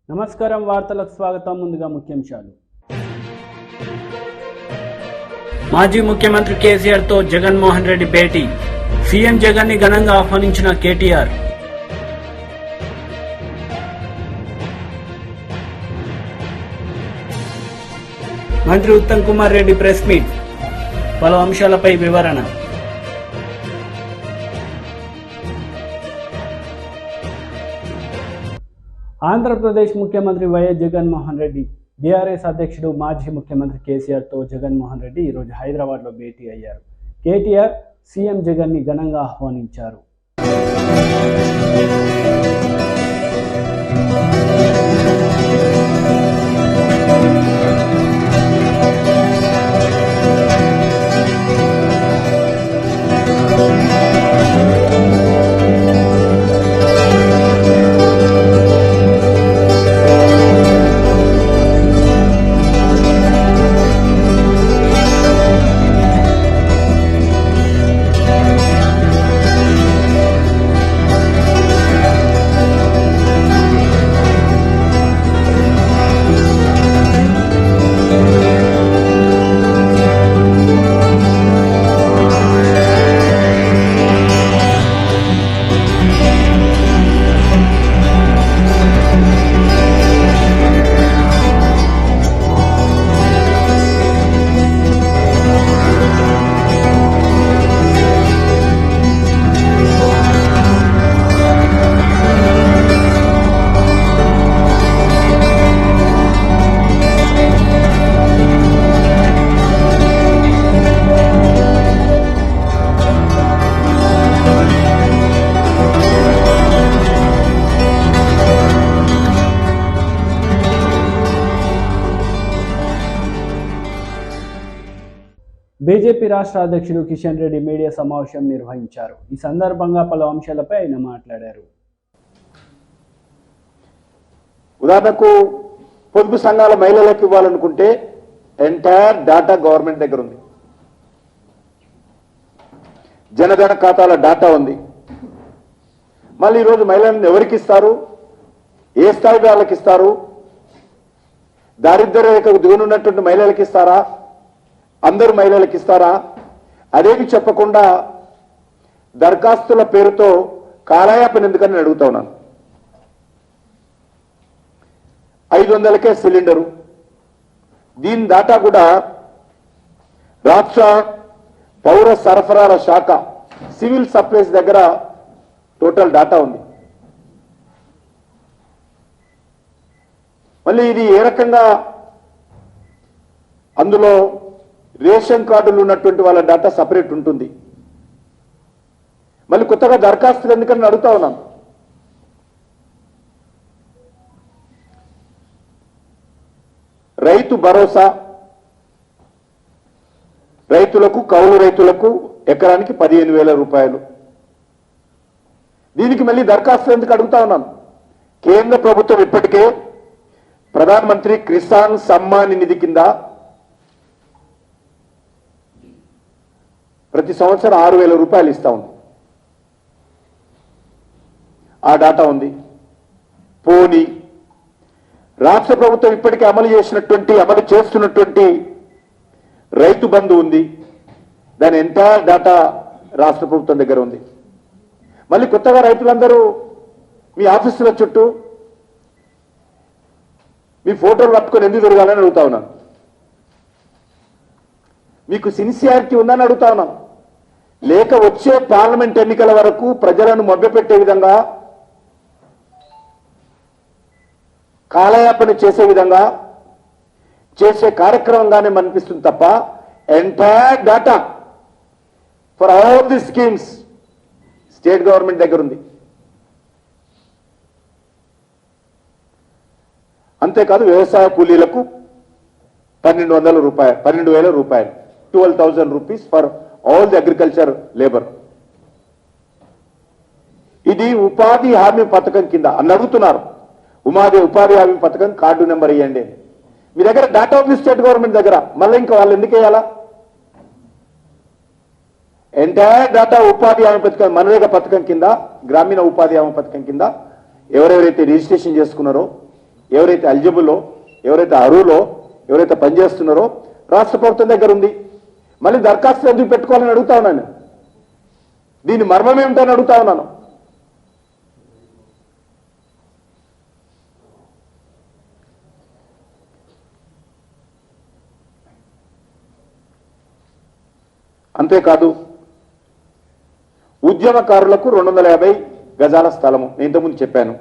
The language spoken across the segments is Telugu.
నమస్కారం వార్తలకు స్వాగతం. ముందుగా ముఖ్యాంశాలు. మాజీ ముఖ్యమంత్రి కేసీఆర్ తో జగన్మోహన్ రెడ్డి భేటీ. సీఎం జగన్ ని ఘనంగా ఆహ్వానించిన కేటీఆర్. మంత్రి ఉత్తమ్ కుమార్ రెడ్డి ప్రెస్ మీట్. పలు అంశాలపై వివరణ. ఆంధ్రప్రదేశ్ ముఖ్యమంత్రి వైఎస్ జగన్మోహన్ రెడ్డి, బీఆర్ఎస్ అధ్యక్షుడు మాజీ ముఖ్యమంత్రి కేసీఆర్తో జగన్మోహన్ రెడ్డి ఈరోజు హైదరాబాద్లో భేటీ అయ్యారు. కేటీఆర్ సీఎం జగన్ని ఘనంగా ఆహ్వానించారు. బీజేపీ రాష్ట్ర అధ్యక్షుడు కిషన్ రెడ్డి మీడియా సమావేశం నిర్వహించారు. ఈ సందర్భంగా పలు అంశాలపై ఆయన మాట్లాడారు. ఉదాహరణకు పొదుపు సంఘాల మహిళలకు ఇవ్వాలనుకుంటే ఎంటైర్ డాటా గవర్నమెంట్ దగ్గర ఉంది. జనధన ఖాతాల డాటా ఉంది. మళ్ళీ ఈరోజు మహిళలను ఎవరికి ఇస్తారు, ఏ స్థాయి వాళ్ళకి ఇస్తారు, దారిద్ర్య రేఖకు దిగునున్నటువంటి మహిళలకు ఇస్తారా, అందరు మహిళలకు ఇస్తారా, అదేమి చెప్పకుండా దరఖాస్తుల పేరుతో కాలయాపన ఎందుకని అడుగుతా ఉన్నాను. 500కే సిలిండరు. దీని డాటా కూడా రాష్ట్ర పౌర సరఫరాల శాఖ సివిల్ సప్లైస్ దగ్గర టోటల్ డాటా ఉంది. మళ్ళీ ఇది ఏ రకంగా, అందులో రేషన్ కార్డులు ఉన్నటువంటి వాళ్ళ డాటా సపరేట్ ఉంటుంది. మళ్ళీ కొత్తగా దరఖాస్తులు ఎందుకని అడుగుతా ఉన్నాను. రైతు భరోసా రైతులకు, కౌలు రైతులకు ఎకరానికి 15,000 రూపాయలు. దీనికి మళ్ళీ దరఖాస్తులు ఎందుకు అడుగుతా ఉన్నాను. కేంద్ర ప్రభుత్వం ఇప్పటికే ప్రధానమంత్రి కిసాన్ సమ్మాన్ నిధి కింద ప్రతి సంవత్సరం 6,000 రూపాయలు ఇస్తా ఉంది. ఆ డాటా ఉంది. పోనీ రాష్ట్ర ప్రభుత్వం ఇప్పటికే అమలు చేస్తున్నటువంటి రైతు బంధు ఉంది. దాని ఎంటైర్ డాటా రాష్ట్ర ప్రభుత్వం దగ్గర ఉంది. మళ్ళీ కొత్తగా రైతులందరూ మీ ఆఫీసుల చుట్టూ మీ ఫోటోలు పట్టుకొని ఎందుకు తిరగాలని అడుగుతా ఉన్నాను. మీకు సిన్సియారిటీ ఉందని అడుగుతా ఉన్నాను. లేక వచ్చే పార్లమెంట్ ఎన్నికల వరకు ప్రజలను మభ్యపెట్టే విధంగా, కాలయాపన చేసే విధంగా చేసే కార్యక్రమంగానే అనిపిస్తుంది తప్ప entire data for all the schemes state government దగ్గర ఉంది. అంతేకాదు వ్యవసాయ కూలీలకు 1,200 రూపాయలు, 12,000 రూపాయలు, 12,000 rupees for all the agriculture labour. ఇది ఉపాధి హామీ పథకం కింద అని అడుగుతున్నారు. ఉపాధి హామీ పథకం కార్డు నెంబర్ ఇవ్వండి. మీ దగ్గర డాటా ఉంది స్టేట్ గవర్నమెంట్ దగ్గర. మళ్ళీ ఇంకా వాళ్ళు ఎందుకు వేయాలా? ఎంటైర్ డాటా ఉపాధి హామీ పథకం, మనరేగా పథకం కింద, గ్రామీణ ఉపాధి హామీ పథకం కింద ఎవరెవరైతే రిజిస్ట్రేషన్ చేసుకున్నారో ఎవరైతే ఎలిజిబుల్లో, ఎవరైతే అర్హులో, ఎవరైతే పనిచేస్తున్నారో రాష్ట్ర ప్రభుత్వం దగ్గర ఉంది. మళ్ళీ దరఖాస్తు ఎందుకు పెట్టుకోవాలని అడుగుతా ఉన్నాను. దీని మర్మం ఏమిటని అడుగుతా ఉన్నాను. అంతేకాదు ఉద్యమకారులకు 250 గజాల స్థలము నేను ఇంతకుముందు చెప్పాను.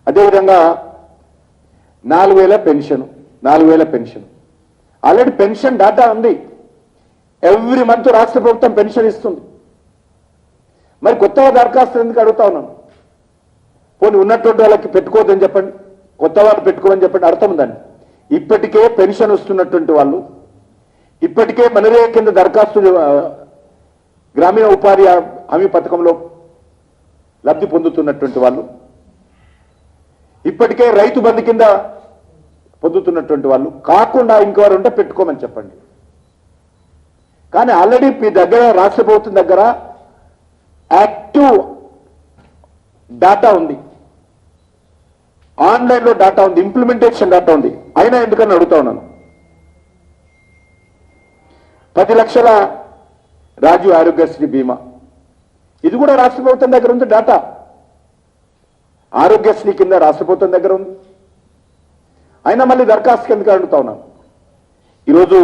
అదేవిధంగా 4,000 పెన్షన్ ఆల్రెడీ పెన్షన్ డాటా ఉంది. ఎవ్రీ మంత్ రాష్ట్ర ప్రభుత్వం పెన్షన్ ఇస్తుంది. మరి కొత్తగా దరఖాస్తు ఎందుకు అడుగుతా ఉన్నాను. పోనీ ఉన్నటువంటి వాళ్ళకి పెట్టుకోవద్దని చెప్పండి, కొత్త వాళ్ళు పెట్టుకోమని చెప్పండి, అర్థం ఉందని. ఇప్పటికే పెన్షన్ వస్తున్నటువంటి వాళ్ళు, ఇప్పటికే మనరేగా కింద దరఖాస్తు గ్రామీణ ఉపాధి హామీ పథకంలో లబ్ధి పొందుతున్నటువంటి వాళ్ళు, ఇప్పటికే రైతు బంధు కింద పొందుతున్నటువంటి వాళ్ళు కాకుండా ఇంకెవరు ఉంటే పెట్టుకోమని చెప్పండి. కానీ ఆల్రెడీ మీ దగ్గర రాష్ట్ర ప్రభుత్వం దగ్గర యాక్టివ్ డాటా ఉంది, ఆన్లైన్లో డాటా ఉంది, ఇంప్లిమెంటేషన్ డాటా ఉంది. అయినా ఎందుకని అడుగుతా ఉన్నాను. 10 లక్షల రాజీవ్ ఆరోగ్యశ్రీ బీమా, ఇది కూడా రాష్ట్ర ప్రభుత్వం దగ్గర ఉంది డాటా. ఆరోగ్యశ్రీ కింద రాష్ట్ర ప్రభుత్వం దగ్గర ఉంది. అయినా మళ్ళీ దరఖాస్తు ఎందుకు అడుగుతా ఉన్నాను. ఈరోజు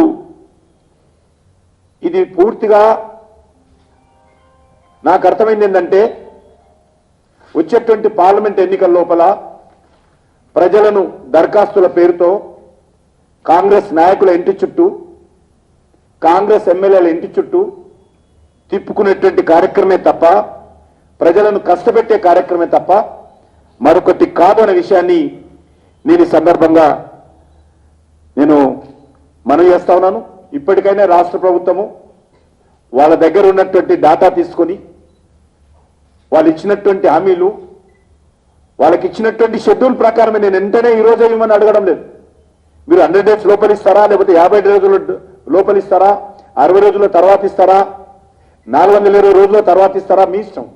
ఇది పూర్తిగా నాకు అర్థమైంది ఏంటంటే, వచ్చేటువంటి పార్లమెంట్ ఎన్నికల లోపల ప్రజలను దరఖాస్తుల పేరుతో కాంగ్రెస్ నాయకుల ఇంటి చుట్టూ, కాంగ్రెస్ ఎమ్మెల్యేల ఇంటి చుట్టూ తిప్పుకునేటువంటి కార్యక్రమే తప్ప, ప్రజలను కష్టపెట్టే కార్యక్రమే తప్ప మరొకటి కాదు అనే విషయాన్ని నేను ఈ సందర్భంగా మనవి చేస్తా ఉన్నాను. ఇప్పటికైనా రాష్ట్ర ప్రభుత్వము వాళ్ళ దగ్గర ఉన్నటువంటి డాటా తీసుకొని, వాళ్ళు ఇచ్చినటువంటి హామీలు, వాళ్ళకి ఇచ్చినటువంటి షెడ్యూల్ ప్రకారమే, నేను వెంటనే ఈ రోజే ఇవ్వమని అడగడం లేదు. మీరు 100 డేస్ లోపలిస్తారా, లేకపోతే 50 రోజుల లోపలిస్తారా, 60 రోజుల తర్వాత ఇస్తారా, 420 రోజుల తర్వాత ఇస్తారా, మీ ఇష్టం.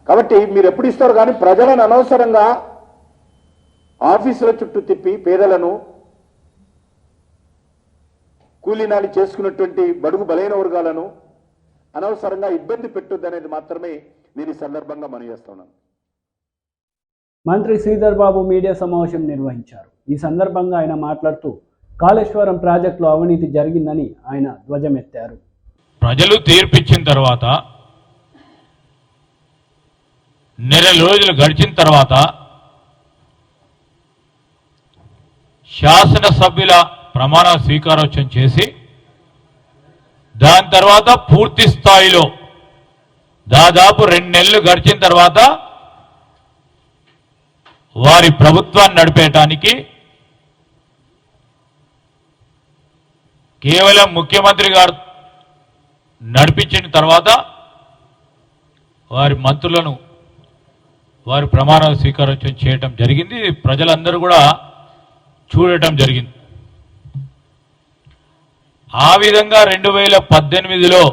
కాబట్టి మీరు ఎప్పుడు ఇస్తారు. కానీ ప్రజలను అనవసరంగా ఆఫీసుల చుట్టూ తిప్పి పేదలను, కూలీనాలి చేసుకున్నటువంటి బడుగు బలైన వర్గాలను అనవసరంగా ఇబ్బంది పెట్టొద్దనేది మాత్రమే నేను ఈ సందర్భంగా మనవి చేస్తున్నాను. మంత్రి శ్రీధర్ బాబు మీడియా సమావేశం నిర్వహించారు. ఈ సందర్భంగా ఆయన మాట్లాడుతూ కాళేశ్వరం ప్రాజెక్టులో అవినీతి జరిగిందని ఆయన ధ్వజమెత్తారు. ప్రజలు తీర్పిచ్చిన తర్వాత నెల రోజులు గడిచిన తర్వాత శాసనసభ్యుల ప్రమాణ స్వీకారోత్సవం చేసి, దాని తర్వాత పూర్తి స్థాయిలో దాదాపు 2 నెలలు గడిచిన తర్వాత వారి ప్రభుత్వాన్ని నడిపేయటానికి కేవలం ముఖ్యమంత్రి గారు నడిపించిన తర్వాత వారి మంత్రులను వారి ప్రమాణ స్వీకారోత్సవం చేయటం జరిగింది. ప్రజలందరూ కూడా చూడటం జరిగింది. ఆ విధంగా 2018లో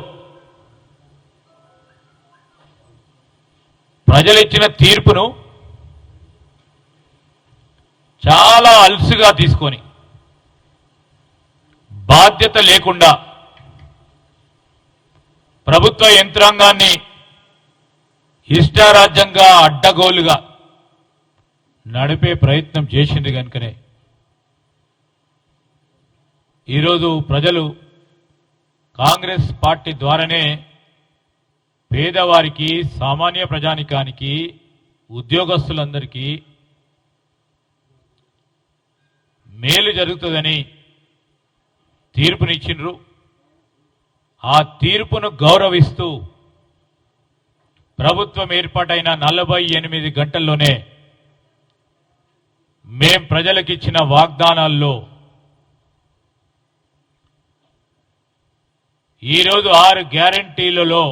ప్రజలు ఇచ్చిన తీర్పును చాలా అలసుగా తీసుకొని, బాధ్యత లేకుండా ప్రభుత్వ యంత్రాంగాన్ని ఇష్టారాజ్యంగా అడ్డగోలుగా నడిపే ప్రయత్నం చేసింది. కనుకనే ఈరోజు ప్రజలు కాంగ్రెస్ పార్టీ ద్వారానే పేదవారికి, సామాన్య ప్రజానికానికి, ఉద్యోగస్తులందరికీ మేలు జరుగుతుందని తీర్పునిచ్చిండ్రు. ఆ తీర్పును గౌరవిస్తూ ప్రభుత్వం ఏర్పాటైన 48 గంటల్లోనే మేం ప్రజలకిచ్చిన వాగ్దానాల్లో ఈరోజు 6 గ్యారంటీలలో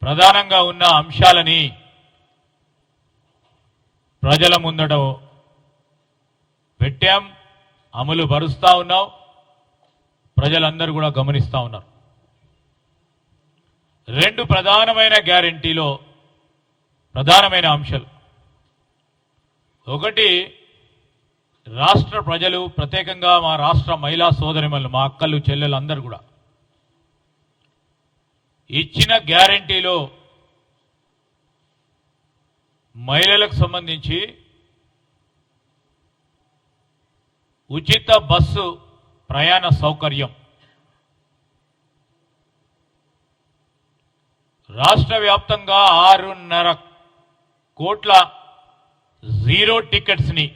ప్రధానంగా ఉన్న అంశాలని ప్రజల ముందట పెట్టాం, అమలు పరుస్తా ఉన్నాం. ప్రజలందరూ కూడా గమనిస్తా ఉన్నారు. రెండు ప్రధానమైన గ్యారెంటీలో ప్రధానమైన అంశాలు. ఒకటి, రాష్ట్ర ప్రజలు, ప్రత్యేకంగా మా రాష్ట్ర మహిళా సోదరిమణులు, మా అక్కలు చెల్లెలు అందరూ కూడా ఇచ్చిన గ్యారెంటీలో మహిళలకు సంబంధించి ఉచిత బస్సు ప్రయాణ సౌకర్యం రాష్ట్ర వ్యాప్తంగా 6.5 కోట్ల జీరో టికెట్స్ ని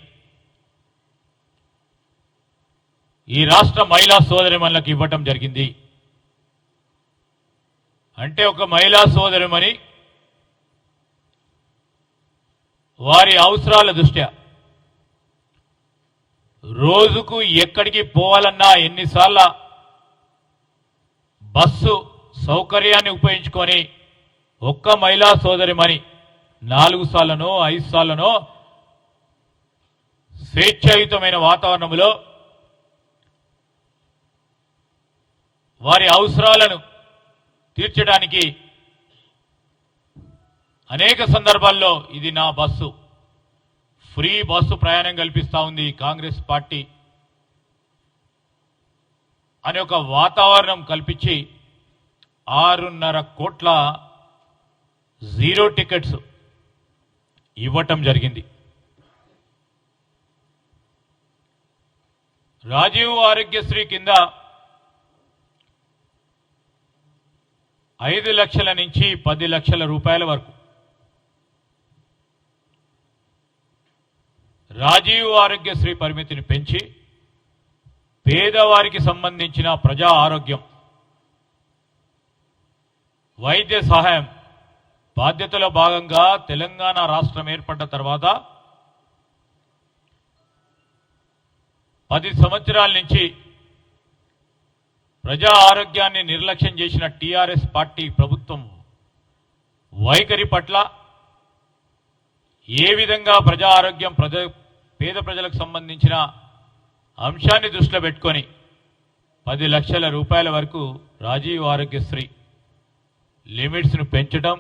ఈ రాష్ట్ర మహిళా సోదరిమణులకు ఇవ్వటం జరిగింది. అంటే ఒక మహిళా సోదరిమణి వారి అవసరాల దృష్ట్యా రోజుకు ఎక్కడికి పోవాలన్నా, ఎన్నిసార్లు బస్సు సౌకర్యాన్ని ఉపయోగించుకొని ఒక్క మహిళా సోదరిమణి 4 సార్లనో 5 సార్లనో స్వేచ్ఛాయుతమైన వాతావరణంలో వారి అవసరాలను తీర్చడానికి అనేక సందర్భాల్లో ఇది నా బస్సు, ఫ్రీ బస్సు ప్రయాణం కల్పిస్తా ఉంది కాంగ్రెస్ పార్టీ అనే ఒక వాతావరణం కల్పించి 6.5 కోట్ల జీరో టికెట్స్ ఇవ్వటం జరిగింది. రాజీవ్ ఆరోగ్యశ్రీ కింద 5 లక్షల నుంచి 10 లక్షల రూపాయల వరకు రాజీవ్ ఆరోగ్యశ్రీ పరిమితిని పెంచి పేదవారికి సంబంధించిన ప్రజా ఆరోగ్యం, వైద్య సహాయం బాధ్యతలో భాగంగా తెలంగాణ రాష్ట్రం ఏర్పడ్డ తర్వాత 10 సంవత్సరాల నుంచి ప్రజా ఆరోగ్యాన్ని నిర్లక్ష్యం చేసిన టీఆర్ఎస్ పార్టీ ప్రభుత్వం వైఖరి పట్ల ఏ విధంగా ప్రజా ఆరోగ్యం, పేద ప్రజలకు సంబంధించిన అంశాన్ని దృష్టిలో పెట్టుకొని 10 లక్షల రూపాయల వరకు రాజీవ్ ఆరోగ్యశ్రీ లిమిట్స్ను పెంచడం,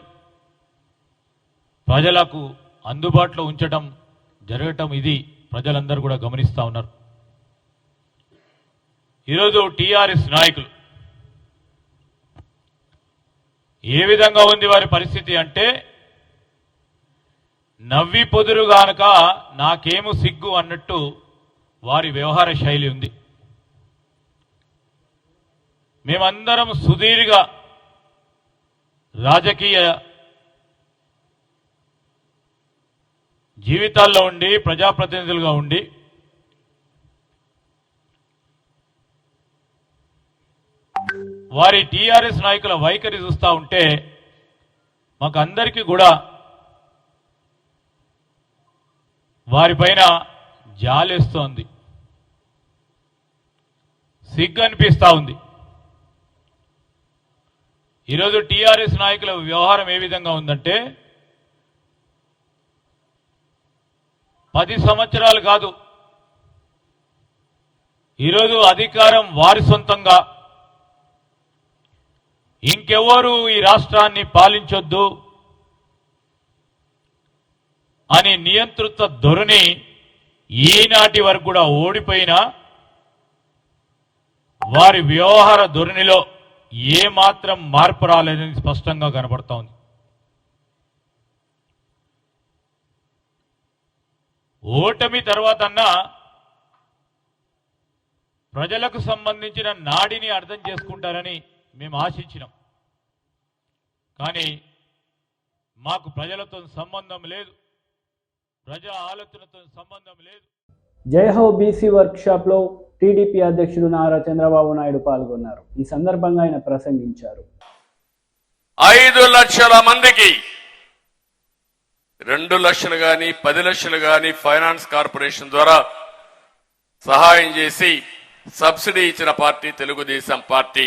ప్రజలకు అందుబాటులో ఉంచడం జరగటం, ఇది ప్రజలందరూ కూడా గమనిస్తా ఉన్నారు. ఈరోజు టీఆర్ఎస్ నాయకులు ఏ విధంగా ఉంది వారి పరిస్థితి అంటే, నవ్వి పొదురుగానక నాకేము సిగ్గు అన్నట్టు వారి వ్యవహార శైలి ఉంది. మేమందరం సుదీర్ఘ రాజకీయ జీవితాల్లో ఉండి, ప్రజాప్రతినిధులుగా ఉండి వారి టీఆర్ఎస్ నాయకుల వైఖరి చూస్తూ ఉంటే మాకు అందరికీ కూడా వారిపైన జాలేస్తోంది, సిగ్గు అనిపిస్తూ ఉంది. ఈరోజు టీఆర్ఎస్ నాయకుల వ్యవహారం ఏ విధంగా ఉందంటే, 10 సంవత్సరాలు కాదు, ఈరోజు అధికారం వారి సొంతంగా, ఇంకెవరు ఈ రాష్ట్రాన్ని పాలించొద్దు అని నియంతృత్వ ధోరణి ఈనాటి వరకు కూడా ఓడిపోయినా వారి వ్యవహార ధోరణిలో ఏమాత్రం మార్పు రాలేదని స్పష్టంగా కనబడతా ఉంది. ఓటమి తర్వాతన్నా ప్రజలకు సంబంధించిన నాడిని అర్థం చేసుకుంటారని మేము ఆశించినాం. కానీ మాకు ప్రజలతో సంబంధం లేదు, ప్రజా ఆలోచనతో సంబంధం లేదు. జయహో బీసీ వర్క్షాప్లో టీడీపీ అధ్యక్షుడు నారా చంద్రబాబు నాయుడు పాల్గొన్నారు. ఈ సందర్భంగా ఆయన ప్రసంగించారు. 5 లక్షల మందికి 2 లక్షలు గాని 10 లక్షలు గాని ఫైనాన్స్ కార్పొరేషన్ ద్వారా సహాయం చేసి సబ్సిడీ ఇచ్చిన పార్టీ తెలుగుదేశం పార్టీ.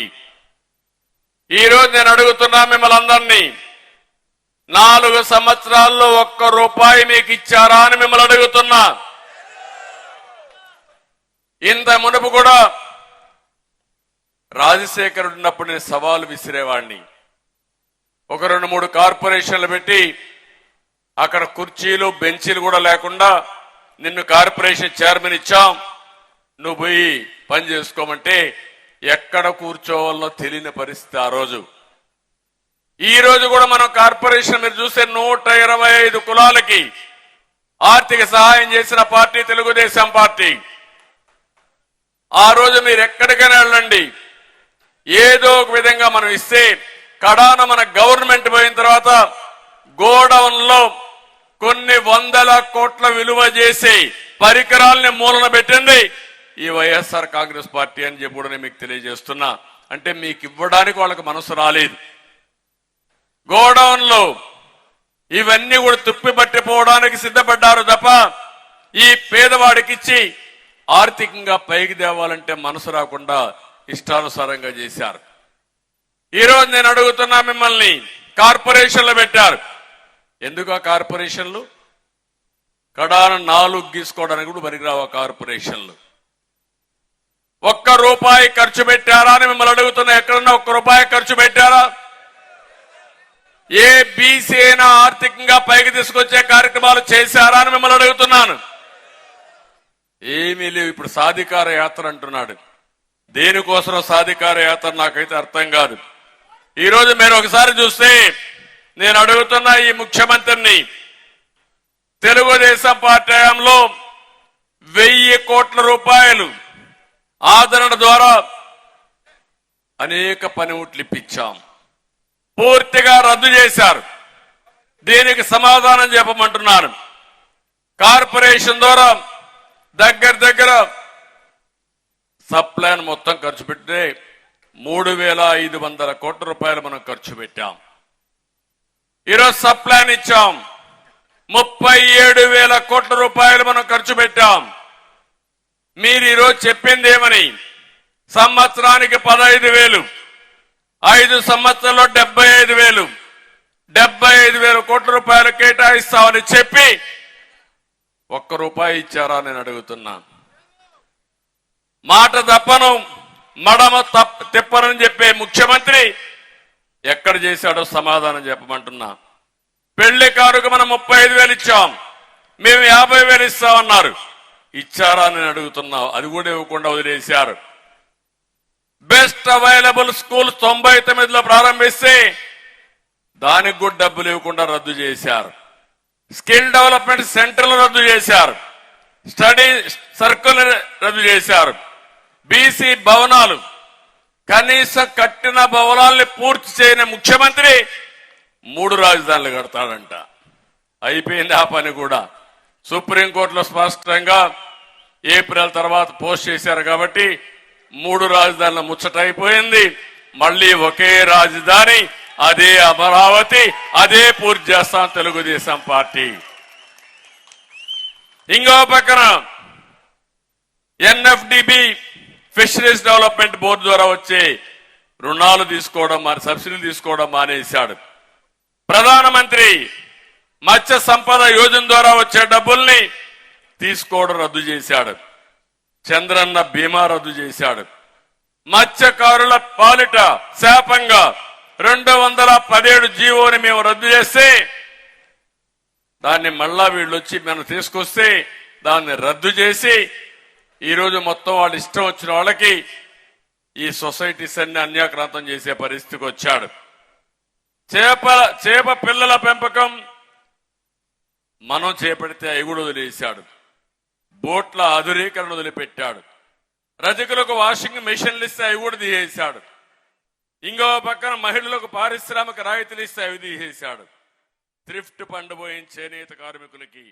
ఈ రోజు నేను అడుగుతున్నా మిమ్మల్ని అందరినీ, 4 సంవత్సరాల్లో 1 రూపాయి మీకు ఇచ్చారా అని మిమ్మల్ని అడుగుతున్నా. ఇంత మునుపు కూడా రాజశేఖరుడు ఉన్నప్పుడు నేను సవాలు విసిరేవాడిని. ఒక 2-3 కార్పొరేషన్లు పెట్టి అక్కడ కుర్చీలు బెంచీలు కూడా లేకుండా నిన్ను కార్పొరేషన్ చైర్మన్ ఇచ్చాం, నువ్వు పోయి పని చేసుకోమంటే ఎక్కడ కూర్చోవాలో తెలియని పరిస్థితి ఆ రోజు. ఈ రోజు కూడా మనం కార్పొరేషన్ మీరు చూస్తే 125 కులాలకి ఆర్థిక సహాయం చేసిన పార్టీ తెలుగుదేశం పార్టీ. ఆ రోజు మీరు ఎక్కడికైనా వెళ్ళండి, ఏదో ఒక విధంగా మనం ఇస్తే కడాన మన గవర్నమెంట్ పోయిన తర్వాత గోడౌన్ లో కొన్ని 100 కోట్ల విలువ చేసి పరికరాల్ని మూలన పెట్టింది ఈ వైఎస్ఆర్ కాంగ్రెస్ పార్టీ అని చెప్పి కూడా మీకు తెలియజేస్తున్నా. అంటే మీకు ఇవ్వడానికి వాళ్ళకి మనసు రాలేదు. గోడౌన్ లో ఇవన్నీ కూడా తుప్పి పట్టిపోవడానికి సిద్ధపడ్డారు తప్ప ఈ పేదవాడికి ఇచ్చి ఆర్థికంగా పైకి తేవాలంటే మనసు రాకుండా ఇష్టానుసారంగా చేశారు. ఈరోజు నేను అడుగుతున్నా మిమ్మల్ని, కార్పొరేషన్లు పెట్టారు. ఎందుకు ఆ కార్పొరేషన్లు? కడాన 4 గీసుకోవడానికి కూడా పనికిరావు ఆ కార్పొరేషన్లు. ₹1 ఖర్చు పెట్టారా అని మిమ్మల్ని అడుగుతున్నా. ఎక్కడన్నా ₹1 ఖర్చు పెట్టారా? ఏ బీసీ అయినా ఆర్థికంగా పైకి తీసుకొచ్చే కార్యక్రమాలు చేశారా అని మిమ్మల్ని అడుగుతున్నాను. ఏమీ లేవు. ఇప్పుడు సాధికార యాత్ర అంటున్నాడు. దేనికోసం సాధికార యాత్ర నాకైతే అర్థం కాదు. ఈ రోజు మీరు ఒకసారి చూస్తే నేను అడుగుతున్నా ఈ ముఖ్యమంత్రిని, తెలుగుదేశం పార్టీ హయాంలో 1000 కోట్ల రూపాయలు ఆదరణ ద్వారా అనేక పనిముట్లు ఇప్పించాం, పూర్తిగా రద్దు చేశారు. దీనికి సమాధానం చెప్పమంటున్నాను. కార్పొరేషన్ ద్వారా దగ్గర సప్లైన్ మొత్తం ఖర్చు పెడితే 3500 కోట్ల రూపాయలు మనం ఖర్చు పెట్టాం. ఈరోజు సప్లైన్ ఇచ్చాం, 37,000 కోట్ల రూపాయలు మనం ఖర్చు పెట్టాం. మీరు ఈరోజు చెప్పింది ఏమని? సంవత్సరానికి 15,000, 5 సంవత్సరాల్లో 75,000, 75,000 కోట్ల రూపాయలు కేటాయిస్తామని చెప్పి ₹1 ఇచ్చారా నేను అడుగుతున్నా. మాట తప్పను, మడమ తిప్పనని చెప్పే ముఖ్యమంత్రి ఎక్కడ చేశాడో సమాధానం చెప్పమంటున్నా. పెళ్లి కారుకు మనం 35,000 ఇచ్చాం, మేము 50,000 ఇస్తామన్నారు. ఇచ్చారా నేను అడుగుతున్నా. అది కూడా ఇవ్వకుండా వదిలేశారు. బెస్ట్ అవైలబుల్ స్కూల్ 99లో ప్రారంభిస్తే దానికి కూడా డబ్బులు ఇవ్వకుండా రద్దు చేశారు. స్కిల్ డెవలప్మెంట్ సెంటర్లు రద్దు చేశారు. స్టడీ సర్కిల్ రద్దు చేశారు. బీసీ భవనాలు, కనీసం కట్టిన భవనాల్ని పూర్తి చేయని ముఖ్యమంత్రి 3 రాజధానులు కడతాడంట. అయిపోయింది ఆ పని కూడా. సుప్రీంకోర్టులో స్పష్టంగా ఏప్రిల్ తర్వాత పోస్ట్ చేశారు కాబట్టి 3 రాజధానుల ముచ్చట అయిపోయింది. మళ్ళీ ఒకే రాజధాని, అదే అమరావతి, అదే పూర్తి చేస్తాం తెలుగుదేశం పార్టీ. ఇంకో పక్కన ఎన్ఎఫ్డిబి ఫిషరీస్ డెవలప్మెంట్ బోర్డు ద్వారా వచ్చే రుణాలు తీసుకోవడం, సబ్సిడీలు తీసుకోవడం మానేశాడు. ప్రధానమంత్రి మత్స్య సంపద యోజన ద్వారా వచ్చే డబ్బుల్ని తీసుకోవడం రద్దు చేశాడు. చంద్రన్న బీమా రద్దు చేశాడు. మత్స్యకారుల పాలిట శాపంగా 217 జీవోని మేము రద్దు చేస్తే దాన్ని మళ్ళా వీళ్ళు వచ్చి మనం తీసుకొస్తే దాన్ని రద్దు చేసి ఈరోజు మొత్తం వాళ్ళు ఇష్టం వచ్చిన వాళ్ళకి ఈ సొసైటీస్ అన్ని అన్యాక్రాంతం చేసే పరిస్థితికి వచ్చాడు. చేప పిల్లల పెంపకం మనం చేపడితే అవి కూడా వదిలేశాడు. బోట్ల ఆధునీకరణ వదిలిపెట్టాడు. రజకులకు వాషింగ్ మెషిన్లు ఇస్తే అవి కూడా తీసేశాడు. ఇంకో పక్కన మహిళలకు పారిశ్రామిక రాయితీలు ఇస్తే అవి తీసేశాడు. థ్రిఫ్ట్ ఫండ్ పోయించే నేత కార్మికులకి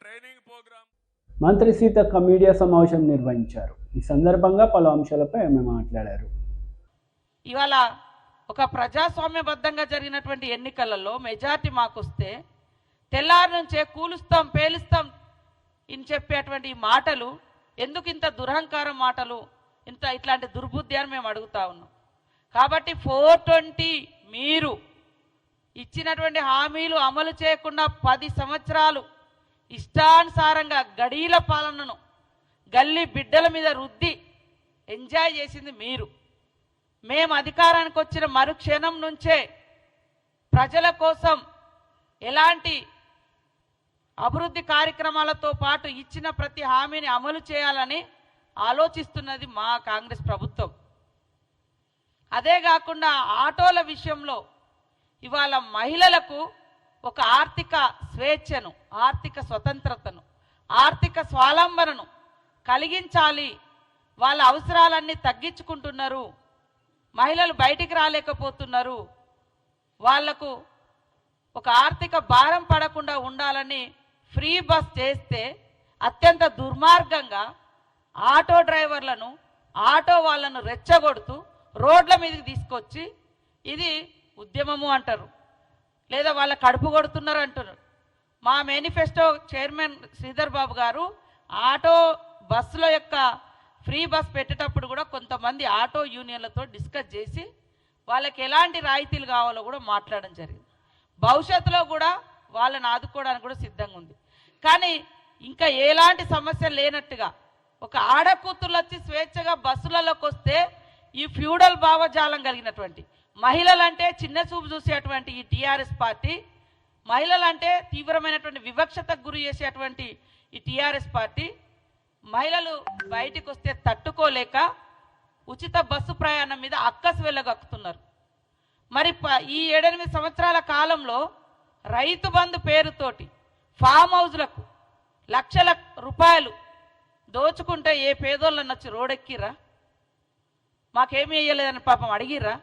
ట్రైనింగ్ ప్రోగ్రామ్. మంత్రి సీతక్క మీడియా సమావేశం నిర్వహించారు. ఈ సందర్భంగా పలు అంశాలపై ఆమె మాట్లాడారు. ఇవాళ ఒక ప్రజాస్వామ్యబద్ధంగా జరిగినటువంటి ఎన్నికలలో మెజార్టీ మాకొస్తే తెల్లారి నుంచే కూలుస్తాం, పేలుస్తాం అని చెప్పేటువంటి మాటలు ఎందుకు ఇంత దురహంకారం మాటలు, ఇట్లాంటి దుర్బుద్ధి అని మేము అడుగుతా ఉన్నాం. కాబట్టి 420 మీరు ఇచ్చినటువంటి హామీలు అమలు చేయకుండా 10 సంవత్సరాలు ఇష్టానుసారంగా గడీల పాలనను గల్లీ బిడ్డల మీద రుద్ది ఎంజాయ్ చేసింది మీరు. మేము అధికారానికి వచ్చిన మరుక్షణం నుంచే ప్రజల కోసం ఎలాంటి అభివృద్ధి కార్యక్రమాలతో పాటు ఇచ్చిన ప్రతి హామీని అమలు చేయాలని ఆలోచిస్తున్నది మా కాంగ్రెస్ ప్రభుత్వం. అదే కాకుండా ఆటోల విషయంలో ఇవాళ మహిళలకు ఒక ఆర్థిక స్వేచ్ఛను, ఆర్థిక స్వతంత్రతను, ఆర్థిక స్వావలంబనను కలిగించాలి. వాళ్ళ అవసరాలన్నీ తగ్గించుకుంటున్నారు, మహిళలు బయటికి రాలేకపోతున్నారు, వాళ్లకు ఒక ఆర్థిక భారం పడకుండా ఉండాలని ఫ్రీ బస్ చేస్తే అత్యంత దుర్మార్గంగా ఆటో డ్రైవర్లను, ఆటో వాళ్ళను రెచ్చగొడుతూ రోడ్ల మీదకి తీసుకొచ్చి ఇది ఉద్యమము అంటారు, లేదా వాళ్ళ కడుపు కొడుతున్నారు అంటారు. మా మేనిఫెస్టో చైర్మన్ శ్రీధర్ బాబు గారు ఆటో బస్సుల యొక్క ఫ్రీ బస్ పెట్టేటప్పుడు కూడా కొంతమంది ఆటో యూనియన్లతో డిస్కస్ చేసి వాళ్ళకి ఎలాంటి రాయితీలు కావాలో కూడా మాట్లాడడం జరిగింది. భవిష్యత్తులో కూడా వాళ్ళని ఆదుకోవడానికి కూడా సిద్ధంగా ఉంది. కానీ ఇంకా ఎలాంటి సమస్య లేనట్టుగా ఒక ఆడకూతుర్లు వచ్చి స్వేచ్ఛగా బస్సులలోకి వస్తే ఈ ఫ్యూడల్ భావజాలం కలిగినటువంటి మహిళలంటే చిన్న చూపు చూసేటువంటి ఈ టీఆర్ఎస్ పార్టీ, మహిళలంటే తీవ్రమైనటువంటి వివక్షతకు గురి చేసేటువంటి ఈ టీఆర్ఎస్ పార్టీ మహిళలు బయటికి వస్తే తట్టుకోలేక ఉచిత బస్సు ప్రయాణం మీద అక్కసు వెళ్ళగక్కుతున్నారు. మరి ఈ 7-8 సంవత్సరాల కాలంలో రైతు బంధు పేరుతోటి ఫామ్ హౌజ్లకు లక్షల రూపాయలు దోచుకుంటే ఏ పేదోళ్ళని వచ్చి రోడెక్కిర్రా? మాకేమీ వేయలేదని పాపం అడిగిర్రా?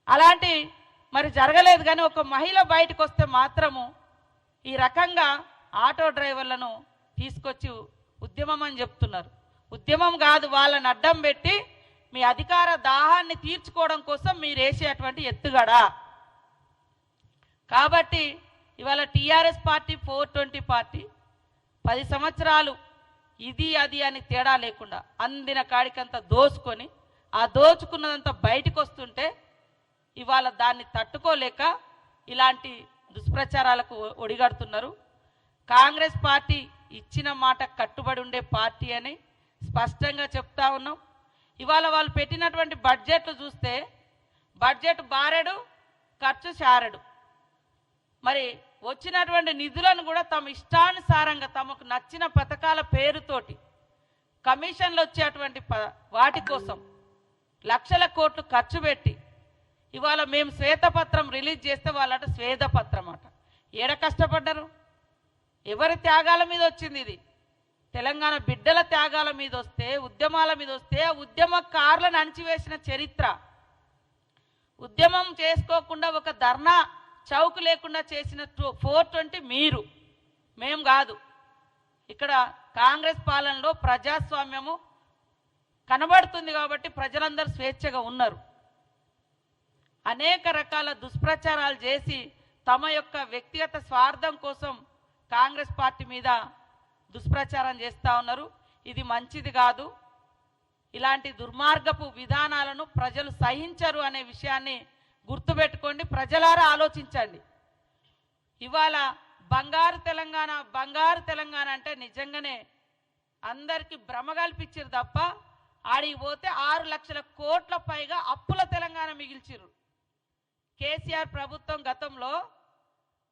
అలాంటి మరి జరగలేదు. కానీ ఒక మహిళ బయటకు వస్తే మాత్రము ఈ రకంగా ఆటో డ్రైవర్లను తీసుకొచ్చి ఉద్యమం అని చెప్తున్నారు. ఉద్యమం కాదు, వాళ్ళని అడ్డం పెట్టి మీ అధికార దాహాన్ని తీర్చుకోవడం కోసం మీరు వేసేటువంటి ఎత్తుగడ. కాబట్టి ఇవాళ టీఆర్ఎస్ పార్టీ 420 పార్టీ 10 సంవత్సరాలు ఇది అది అని తేడా లేకుండా అందిన కాడికంతా దోచుకొని ఆ దోచుకున్నదంతా బయటకు వస్తుంటే ఇవాళ దాన్ని తట్టుకోలేక ఇలాంటి దుష్ప్రచారాలకు ఒడిగడుతున్నారు. కాంగ్రెస్ పార్టీ ఇచ్చిన మాట కట్టుబడి ఉండే పార్టీ అని స్పష్టంగా చెప్తా ఉన్నాం. ఇవాళ వాళ్ళు పెట్టినటువంటి బడ్జెట్లు చూస్తే బడ్జెట్ బారెడు, ఖర్చు చారెడు. మరి వచ్చినటువంటి నిధులను కూడా తమ ఇష్టానుసారంగా తమకు నచ్చిన పథకాల పేరుతోటి కమిషన్లు వచ్చేటువంటి వాటి కోసం లక్షల కోట్లు ఖర్చు పెట్టి ఇవాళ మేము శ్వేతపత్రం రిలీజ్ చేస్తే వాళ్ళట శ్వేతపత్రం అట. ఏడ కష్టపడ్డారు? ఎవరి త్యాగాల మీద వచ్చింది ఇది? తెలంగాణ బిడ్డల త్యాగాల మీద వస్తే, ఉద్యమాల మీద వస్తే ఉద్యమకారులను అణిచివేసిన చరిత్ర. ఉద్యమం చేసుకోకుండా ఒక ధర్నా చౌక్ లేకుండా చేసిన 420 మీరు, మేం కాదు. ఇక్కడ కాంగ్రెస్ పాలనలో ప్రజాస్వామ్యము కనబడుతుంది కాబట్టి ప్రజలందరూ స్వేచ్ఛగా ఉన్నారు. అనేక రకాల దుష్ప్రచారాలు చేసి తమ యొక్క వ్యక్తిగత స్వార్థం కోసం కాంగ్రెస్ పార్టీ మీద దుష్ప్రచారం చేస్తూ ఉన్నారు. ఇది మంచిది కాదు. ఇలాంటి దుర్మార్గపు విధానాలను ప్రజలు సహించరు అనే విషయాన్ని గుర్తుపెట్టుకోండి. ప్రజలారా ఆలోచించండి. ఇవాళ బంగారు తెలంగాణ, బంగారు తెలంగాణ అంటే నిజంగానే అందరికీ భ్రమ కల్పించారు తప్ప ఆడికి పోతే 6 లక్షల కోట్ల పైగా అప్పుల తెలంగాణ మిగిల్చిరు. కేసీఆర్ ప్రభుత్వం గతంలో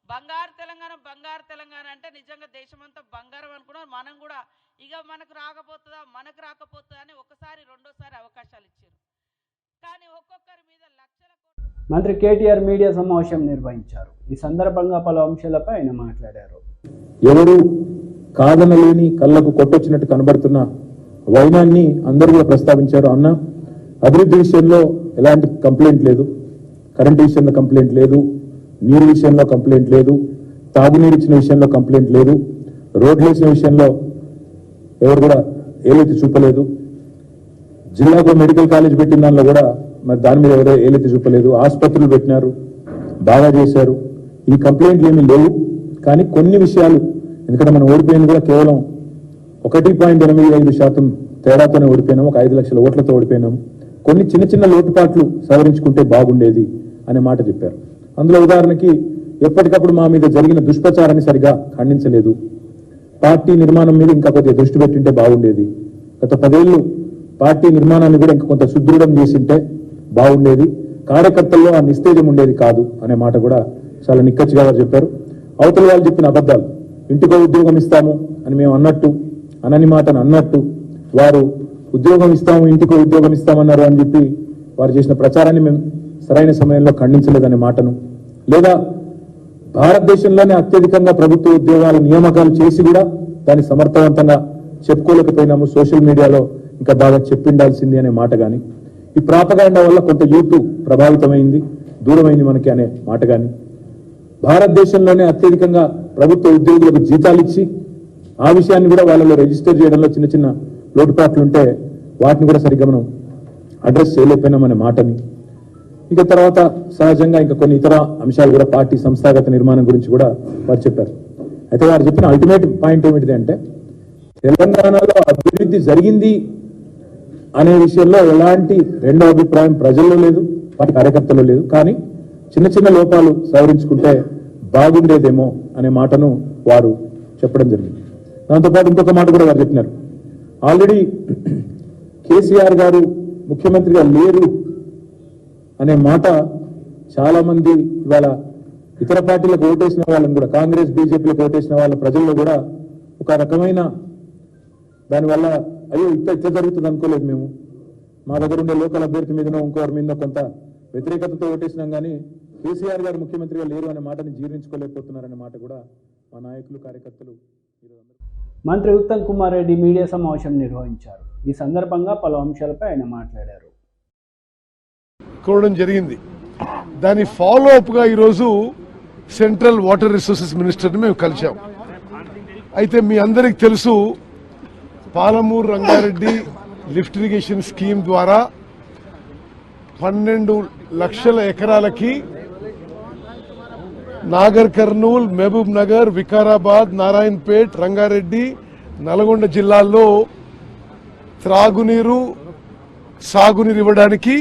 బంగారు తెలంగాణ, బంగారు తెలంగాణ అంటే నిజంగా దేశమంతా బంగారం అనుకున్నారు. మనం కూడా ఇక మనకు రాకపోతుందా అని ఒకసారి రెండోసారి అవకాశాలు ఇచ్చారు. కానీ ఒక్కొక్కరి మీద లక్షల మంత్రి కేటీఆర్ మీడియా సమావేశం నిర్వహించారు. ఈ సందర్భంగా పలు అంశాలపై ఆయన మాట్లాడారు. ఎవరు కాదనలేని కళ్ళకు కొట్టొచ్చినట్టు కనబడుతున్న వైనాన్ని అందరూ కూడా ప్రస్తావించారు. అన్న అభివృద్ధి విషయంలో ఎలాంటి కంప్లైంట్ లేదు, కరెంటు విషయంలో కంప్లైంట్ లేదు, నీరు విషయంలో కంప్లైంట్ లేదు, తాగునీరు ఇచ్చిన విషయంలో కంప్లైంట్ లేదు, రోడ్లు వేసిన విషయంలో ఎవరు కూడా ఏలెత్తి చూపలేదు. జిల్లాకు మెడికల్ కాలేజ్ పెట్టిన దానిలో కూడా మరి దాని మీద ఎవరో ఏలెత్తి చూపలేదు. ఆసుపత్రులు పెట్టినారు, బాగా చేశారు. ఈ కంప్లైంట్లు ఏమీ లేవు. కానీ కొన్ని విషయాలు, ఎందుకంటే మనం ఓడిపోయింది కూడా కేవలం 1.85% తేడాతోనే ఓడిపోయినాము, ఒక 5 లక్షల ఓట్లతో ఓడిపోయినాము. కొన్ని చిన్న చిన్న లోటుపాట్లు సవరించుకుంటే బాగుండేది అనే మాట చెప్పారు. అందులో ఉదాహరణకి ఎప్పటికప్పుడు మా మీద జరిగిన దుష్ప్రచారాన్ని సరిగా ఖండించలేదు. పార్టీ నిర్మాణం మీద ఇంకా కొద్దిగా దృష్టి పెట్టింటే బాగుండేది. గత 10 ఏళ్ళు పార్టీ నిర్మాణాన్ని కూడా ఇంకా కొంత సుదృఢం చేసింటే బాగుండేది, కార్యకర్తల్లో ఆ నిస్తేజం ఉండేది కాదు అనే మాట కూడా చాలా నిక్కచ్చిగా వారు చెప్పారు. అవతల వాళ్ళు చెప్పిన అబద్ధాలు, ఇంటికో ఉద్యోగం ఇస్తాము అని మేము అన్నట్టు, అనని మాటను అన్నట్టు, వారు ఉద్యోగం ఇస్తాము ఇంటికో ఉద్యోగం ఇస్తామన్నారు అని చెప్పి వారు చేసిన ప్రచారాన్ని మేము సరైన సమయంలో ఖండించలేదనే మాటను, లేదా భారతదేశంలోనే అత్యధికంగా ప్రభుత్వ ఉద్యోగాల నియామకాలు చేసి కూడా దాన్ని సమర్థవంతంగా చెప్పుకోలేకపోయినాము, సోషల్ మీడియాలో ఇంకా బాగా చెప్పిండాల్సింది అనే మాట కానీ, ఈ ప్రాపగాండా వల్ల కొంత యూత్ ప్రభావితమైంది, దూరమైంది మనకి అనే మాట కానీ, భారతదేశంలోనే అత్యధికంగా ప్రభుత్వ ఉద్యోగులకు జీతాలు ఇచ్చి ఆ విషయాన్ని కూడా వాళ్ళలో రిజిస్టర్ చేయడంలో చిన్న చిన్న లోటుపాట్లుంటే వాటిని కూడా సరిగ్గా మనం అడ్రస్ చేయలేకపోయినామనే మాటని, ఇక తర్వాత సహజంగా ఇంకా కొన్ని ఇతర అంశాలు కూడా పార్టీ సంస్థాగత నిర్మాణం గురించి కూడా వారు చెప్పారు. అయితే వారు చెప్పిన అల్టిమేట్ పాయింట్ ఏమిటిది అంటే, తెలంగాణలో అభివృద్ధి జరిగింది అనే విషయంలో ఎలాంటి రెండో అభిప్రాయం ప్రజల్లో లేదు, పార్టీ కార్యకర్తల్లో లేదు. కానీ చిన్న చిన్న లోపాలు సవరించుకుంటే బాగుండేదేమో అనే మాటను వారు చెప్పడం జరిగింది. దాంతోపాటు ఇంకొక మాట కూడా వారు చెప్పినారు, ఆల్రెడీ కేసీఆర్ గారు ముఖ్యమంత్రిగా లేరు అనే మాట చాలా మంది ఇవాళ ఇతర పార్టీలకు ఓటేసిన వాళ్ళని కూడా, కాంగ్రెస్ బీజేపీలకు ఓటేసిన వాళ్ళ ప్రజల్లో కూడా ఒక రకమైన దానివల్ల అయ్యో ఇట్లా జరుగుతుంది అనుకోలేదు, మేము మా దగ్గర ఉండే లోకల్ అభ్యర్థి మీదనో ఇంకోరి మీద కొంత వ్యతిరేకతతో ఓటేసినాం, కానీ కేసీఆర్ గారు ముఖ్యమంత్రిగా లేరు అనే మాటని జీర్ణించుకోలేకపోతున్నారనే మాట కూడా మా నాయకులు కార్యకర్తలు. మంత్రి ఉత్తమ్ కుమార్ రెడ్డి మీడియా సమావేశం నిర్వహించారు. ఈ సందర్భంగా పలు అంశాలపై ఆయన మాట్లాడారు. కోవడం జరిగింది. దాని ఫాలో అప్గా ఈరోజు సెంట్రల్ వాటర్ రిసోర్సెస్ మినిస్టర్ని మేము కలిసాం. అయితే మీ అందరికి తెలుసు, Palamuru Rangareddy lift irrigation scheme ద్వారా 12 లక్షల ఎకరాలకి నాగర్ కర్నూల్, మహబూబ్ నగర్, వికారాబాద్, నారాయణపేట్, రంగారెడ్డి, నల్గొండ జిల్లాల్లో త్రాగునీరు, సాగునీరు ఇవ్వడానికి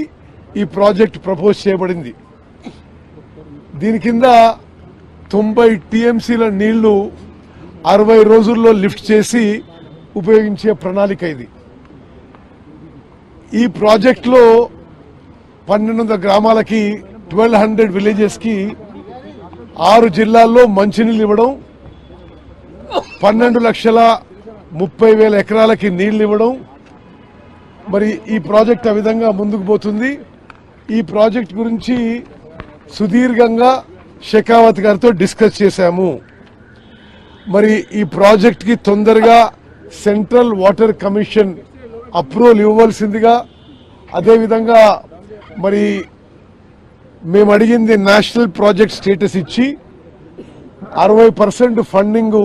ఈ ప్రాజెక్ట్ ప్రపోజ్ చేయబడింది. దీని కింద 90 టీఎంసీల నీళ్లు 60 రోజుల్లో లిఫ్ట్ చేసి ఉపయోగించే ప్రణాళిక ఇది. ఈ ప్రాజెక్టులో 1200 గ్రామాలకి 1200 విలేజెస్ కి 6 జిల్లాల్లో మంచినీళ్ళు ఇవ్వడం, 12,30,000 ఎకరాలకి నీళ్లు ఇవ్వడం. మరి ఈ ప్రాజెక్ట్ ఆ విధంగా ముందుకు పోతుంది. ఈ ప్రాజెక్ట్ గురించి సుదీర్ఘంగా షెకావత్ గారితో డిస్కస్ చేశాము. మరి ఈ ప్రాజెక్ట్ కి తొందరగా సెంట్రల్ వాటర్ కమిషన్ అప్రూవల్ ఇవ్వవలసిందిగా, అదేవిధంగా మరి మేము అడిగింది నేషనల్ ప్రాజెక్ట్ స్టేటస్ ఇచ్చి 60% ఫండింగ్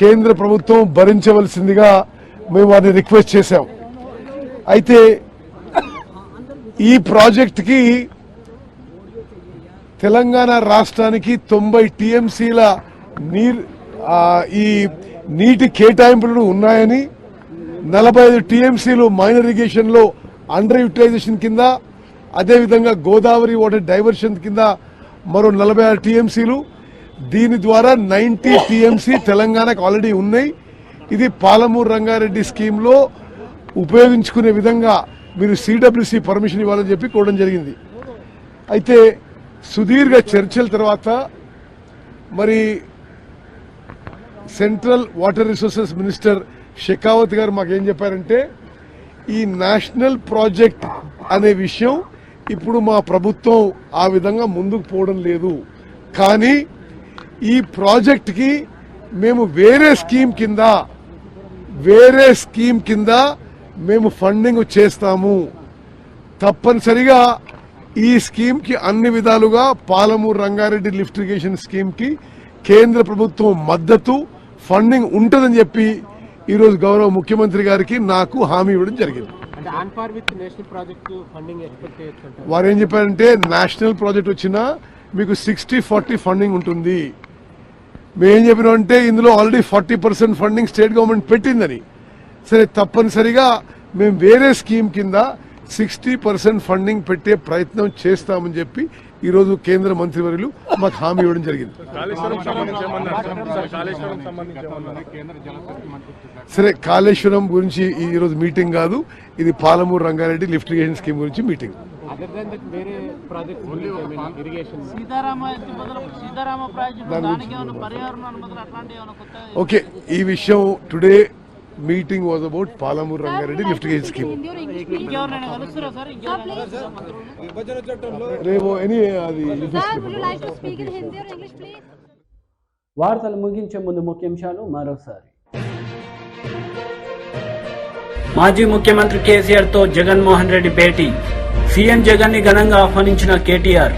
కేంద్ర ప్రభుత్వం భరించవలసిందిగా మేము వారిని రిక్వెస్ట్ చేశాం. అయితే ఈ ప్రాజెక్ట్ కి తెలంగాణ రాష్ట్రానికి 90 టీఎంసీల ఈ నీటి కేటాయింపులు ఉన్నాయని, 45 టీఎంసీలు మైనర్ ఇరిగేషన్ లో అండర్ యూటిలైజేషన్ కింద, అదేవిధంగా గోదావరి వాటర్ డైవర్షన్ కింద మరో 46 టీఎంసీలు, దీని ద్వారా 90 టీఎంసీ తెలంగాణకు ఆల్రెడీ ఉన్నాయి. ఇది పాలమూరు రంగారెడ్డి స్కీమ్ లో ఉపయోగించుకునే విధంగా మీరు సిడబ్ల్యూసీ పర్మిషన్ ఇవ్వాలని చెప్పి కోరడం జరిగింది. అయితే సుదీర్ఘ చర్చల తర్వాత మరి central water resources minister Shekhawat గారు మాకేం చెప్పారంటే, ఈ నేషనల్ ప్రాజెక్ట్ అనే విషయం ఇప్పుడు మా ప్రభుత్వం ఆ విధంగా ముందుకు పోవడం లేదు, కానీ ఈ ప్రాజెక్ట్ కి మేము వేరే స్కీమ్ కింద మేము ఫండింగ్ చేస్తాము. తప్పనిసరిగా ఈ స్కీమ్ కి అన్ని విధాలుగా Palamuru Rangareddy lift irrigation scheme కి కేంద్ర ప్రభుత్వం మద్దతు, ఫండింగ్ ఉంటుందని చెప్పి ఈరోజు గౌరవ ముఖ్యమంత్రి గారికి నాకు హామీ ఇవ్వడం జరిగింది. వారు ఏం చెప్పారంటే, నేషనల్ ప్రాజెక్ట్ వచ్చినా మీకు 60-40 ఫండింగ్ ఉంటుంది. మేమేం చెప్పినామంటే, ఇందులో ఆల్రెడీ 40% ఫండింగ్ స్టేట్ గవర్నమెంట్ పెట్టిందని. సరే, తప్పనిసరిగా మేము వేరే స్కీమ్ కింద 60% ఫండింగ్ పెట్టే ప్రయత్నం చేస్తామని చెప్పి ఈరోజు కేంద్ర మంత్రివర్యులు మాకు హామీ ఇవ్వడం జరిగింది. సరే, కాళేశ్వరం గురించి ఈరోజు మీటింగ్ కాదు, ఇది Palamuru Rangareddy lift irrigation scheme గురించి మీటింగ్. ఓకే, ఈ విషయం today meeting was about Palamuru Rangareddy lift irrigation scheme. రేపు వార్తలు ముగించే ముందు ముఖ్యాంశాలు మరోసారి. మాజీ ముఖ్యమంత్రి కేసీఆర్ తో జగన్మోహన్ రెడ్డి భేటీ, సీఎం జగన్ ని ఘనంగా ఆహ్వానించిన కేటీఆర్.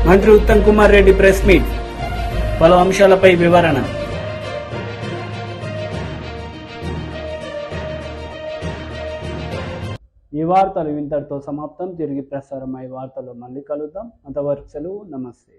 మంత్రి ఉత్తమ్ కుమార్ రెడ్డి ప్రెస్ మీట్, పలు అంశాలపై వివరణ. ఈ వార్తలు ఇంతటితో సమాప్తం. తిరిగి ప్రసారమై వార్తలు మళ్ళీ కలుద్దాం. అంతవరకు సెలవు. నమస్తే.